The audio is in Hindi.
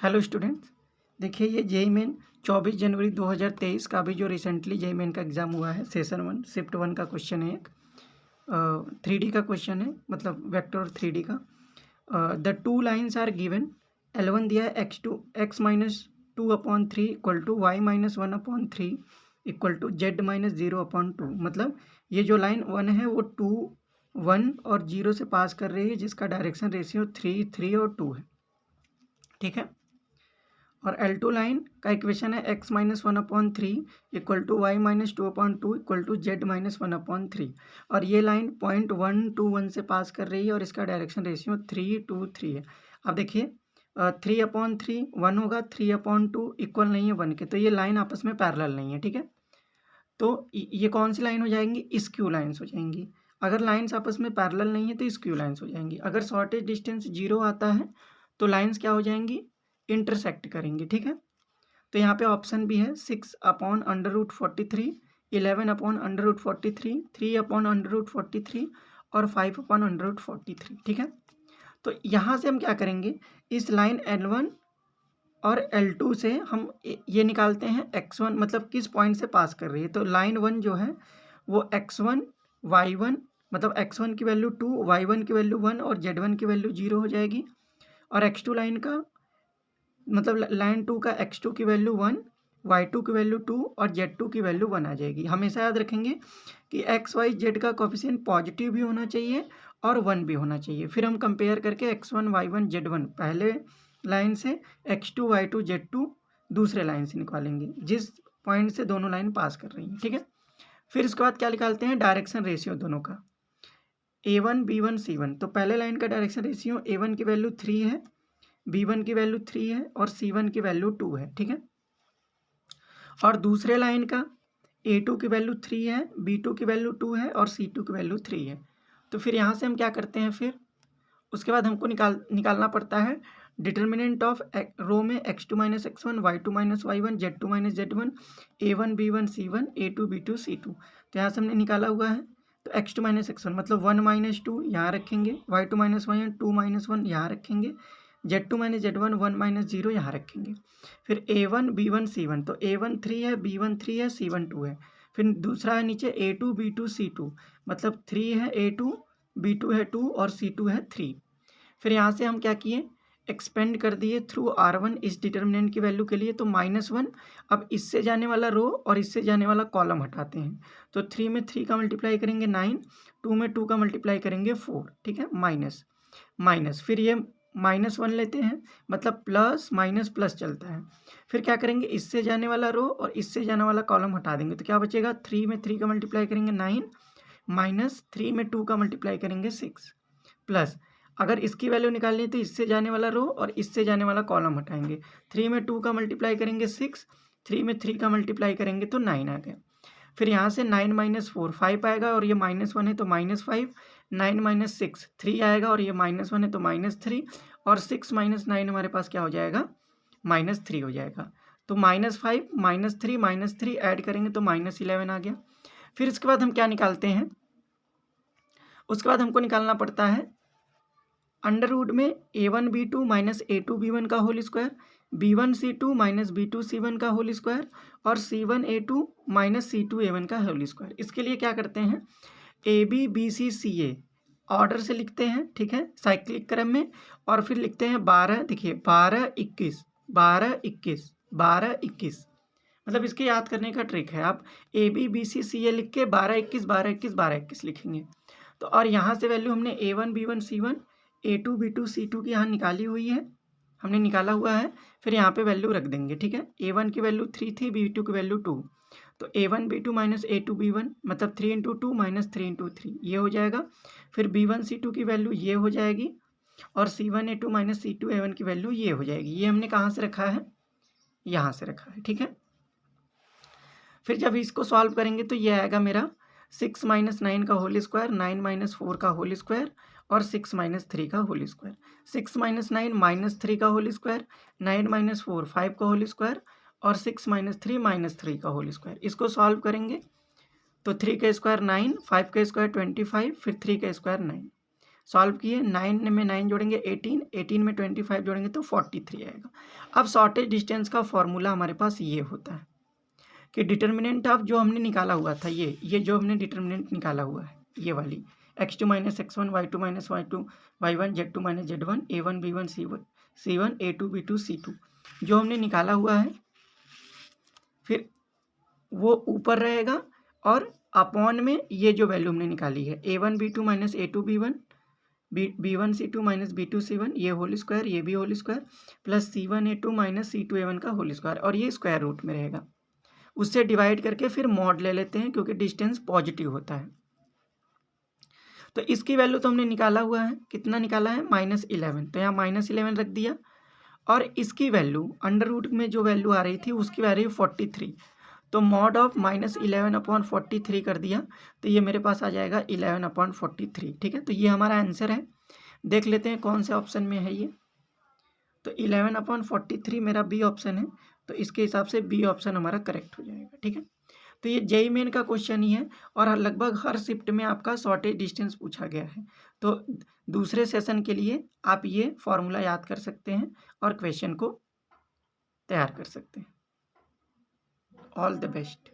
हेलो स्टूडेंट्स, देखिए ये जेईई मेन 24 जनवरी 2023 का भी जो रिसेंटली जेईई मेन का एग्ज़ाम हुआ है सेशन 1 शिफ्ट 1 का क्वेश्चन है। एक 3D का क्वेश्चन है, मतलब वेक्टर और 3D का। The two lines are given. L1 दिया है x-2/3 equal to y-1/3 equal to z-0/2। मतलब ये जो लाइन 1 है वो 2, 1 और 0 से पास कर रही है, जिसका डायरेक्शन रेशियो 3, 3 और 2 है। ठीक है। और L2 लाइन का इक्वेशन है x-1/3 equal to y-2/2 equal to z-1/3। और ये लाइन पॉइंट 1, 2, 1 से पास कर रही है और इसका डायरेक्शन रेशियो 3, 2, 3 है। अब देखिए 3/3 1 होगा, 3/2 इक्वल नहीं है 1 के, तो ये लाइन आपस में पैरेलल नहीं है। ठीक है, तो ये कौन सी लाइन हो जाएंगी? स्क्यू लाइन्स हो जाएंगी। अगर लाइन्स आपस में पैरेलल नहीं है तो स्क्यू लाइन्स हो जाएंगी। अगर शॉर्टेज डिस्टेंस 0 आता है तो लाइन्स क्या हो जाएंगी? इंटरसेक्ट करेंगी। ठीक है, तो यहाँ पे ऑप्शन भी है 6/√43, 11/√43, 3/√43 और 5/√43। ठीक है, तो यहाँ से हम क्या करेंगे, इस लाइन L1 और L2 से हम ये निकालते हैं x1, मतलब किस पॉइंट से पास कर रही है। तो लाइन 1 जो है वो x1, y1, मतलब x1 की वैल्यू 2, y1 की वैल्यू 1 और z1 की वैल्यू 0 हो जाएगी। और x2 लाइन का मतलब लाइन 2 का x2 की वैल्यू 1, y2 की वैल्यू 2 और z2 की वैल्यू 1 आ जाएगी। हमेशा याद रखेंगे कि x, y, z का कोफिशिएंट पॉजिटिव भी होना चाहिए और 1 भी होना चाहिए। फिर हम कंपेयर करके x1, y1, z1 पहले लाइन से, x2, y2, z2 दूसरे लाइन से निकालेंगे, जिस पॉइंट से दोनों लाइन पास कर रही हैं। ठीक है, फिर इसके बाद क्या निकालते हैं? डायरेक्शन रेशियो दोनों का, a1, b1, c1। तो पहले लाइन का डायरेक्शन रेशियो a1 की वैल्यू 3 है, b1 की वैल्यू 3 है और c1 की वैल्यू 2 है। ठीक है, और दूसरे लाइन का a2 की वैल्यू 3 है, b2 की वैल्यू 2 है और c2 की वैल्यू 3 है। तो फिर यहाँ से हम क्या करते हैं, फिर उसके बाद हमको निकालना पड़ता है डिटर्मिनेंट ऑफ रो में x2 - x1, y2 - y1, z2 - z1, a1 b1 c1, a2 b2 c2। तो यहाँ से हमने निकाला हुआ है, तो x2 - x1 मतलब 1 - 2 यहाँ रखेंगे, y2 - y1 2 - 1 यहाँ रखेंगे, z2 - z1 1 - 0 यहाँ रखेंगे। फिर a1 b1 c1, तो a1 3 है, b1 3 है, c1 2 है। फिर दूसरा है नीचे a2 b2 c2, मतलब 3 है a2, b2 है 2 और c2 है 3। फिर यहाँ से हम क्या किए, एक्सपेंड कर दिए थ्रू R1 इस डिटर्मिनेंट की वैल्यू के लिए, तो -1। अब इससे जाने वाला रो और इससे जाने वाला कॉलम हटाते हैं, तो 3 में 3 का मल्टीप्लाई करेंगे 9, 2 में 2 का मल्टीप्लाई करेंगे 4। ठीक है, माइनस माइनस, फिर ये -1 लेते हैं, मतलब प्लस माइनस प्लस चलता है। फिर क्या करेंगे, इससे जाने वाला रो और इससे जाने वाला कॉलम हटा देंगे, तो क्या बचेगा? 3 में 3 का मल्टीप्लाई करेंगे 9, माइनस 3 में 2 का मल्टीप्लाई करेंगे 6, प्लस अगर इसकी वैल्यू निकालनी है तो इससे जाने वाला रो और इससे जाने वाला कॉलम हटाएंगे। 3 में 2 का मल्टीप्लाई करेंगे 6, 3 में 3 का मल्टीप्लाई करेंगे तो 9 आ गया। फिर यहाँ से 9 - 4 5 आएगा और ये -1 है तो -5, 9 - 6 3 आएगा और ये -1 है तो -3, और 6 - 9 हमारे पास क्या हो जाएगा? -3 हो जाएगा। तो -5 -3 -3 ऐड करेंगे तो -11 आ गया। फिर इसके बाद हम क्या निकालते हैं, उसके बाद हमको निकालना पड़ता है अंडर रूट में a1 b2 - a2 b1 का whole square, b1 c2 - b2 c1 का होल स्क्वायर और c1 a2 - c2 a1 का होल स्क्वायर। इसके लिए क्या करते हैं, a b b c c a order से लिखते हैं। ठीक है, साइक्लिक क्रम में, और फिर लिखते हैं 12। देखिए 12 21 12 21 12 21, मतलब इसके याद करने का ट्रिक है, आप a b b c c a लिख के 12 21 12 21 12 21 लिखेंगे। तो और यहाँ से वैल्यू हमने a1 b1 c1, a2 b2 c2 की यहाँ निकाली हुई है, हमने निकाला हुआ है। फिर यहाँ पे वैल्यू रख देंगे। ठीक है, a1 की वैल्यू 3 थी, b2 की वैल्यू 2, तो a1 b2 - a2 b1 मतलब 3 × 2 - 3 × 3 ये हो जाएगा। फिर b1 c2 की वैल्यू ये हो जाएगी और c1 a2 - c2 a1 की वैल्यू ये हो जाएगी। ये हमने कहाँ से रखा है? यहाँ से रखा है। ठीक है, फिर जब इसको सॉल्व करेंगे तो ये आएगा मेरा 6 - 9 का होल स्क्वायर, 9 - 4 का होल स्क्वायर और 6 - 3 का होल स्क्वायर। 6 - 9 -3 का होल स्क्वायर, 9 - 4 5 का होल स्क्वायर और 6 - 3 -3 का होल स्क्वायर। इसको सॉल्व करेंगे तो 3 का स्क्वायर 9, 5 का स्क्वायर 25, फिर 3 का स्क्वायर 9। सॉल्व किए, 9 में 9 जोड़ेंगे 18, 18 में 25 जोड़ेंगे तो 43 आएगा। अब शॉर्टेज डिस्टेंस का फॉर्मूला हमारे पास ये होता है कि डिटर्मिनेंट ऑफ जो हमने निकाला हुआ था, ये जो हमने डिटर्मिनेंट निकाला हुआ है, ये वाली x2 - x1 y2 - y2 y1 z2 - z1 a1 b1 c1 a2 b2 c2 जो हमने निकाला हुआ है, फिर वो ऊपर रहेगा और अपॉन में ये जो वैल्यू हमने निकाली है a1 b2 - a2 b1 b1 c2 - b2 c1 ये होल स्क्वायर, ये भी whole square plus c1 a2 - c2 a1 का होल स्क्वायर, और ये स्क्वायर रूट में रहेगा। उससे डिवाइड करके फिर मॉड ले लेते हैं क्योंकि डिस्टेंस पॉजिटिव होता है। तो इसकी वैल्यू तो हमने निकाला हुआ है, कितना निकाला है -11, तो यहाँ -11 रख दिया, और इसकी वैल्यू अंडर रूट में जो वैल्यू आ रही थी उसकी वैल्यू 43, तो मॉड ऑफ -11/43 कर दिया, तो ये मेरे पास आ जाएगा 11/43। ठीक है, तो ये हमारा आंसर है। देख लेते हैं कौन से ऑप्शन में है ये। तो 11/43 मेरा बी ऑप्शन है, तो इसके हिसाब से बी ऑप्शन हमारा करेक्ट हो जाएगा। ठीक है, तो ये जेईई मेन का क्वेश्चन ही है और लगभग हर शिफ्ट में आपका शॉर्टेज डिस्टेंस पूछा गया है। तो दूसरे सेशन के लिए आप ये फॉर्मूला याद कर सकते हैं और क्वेश्चन को तैयार कर सकते हैं। All the best.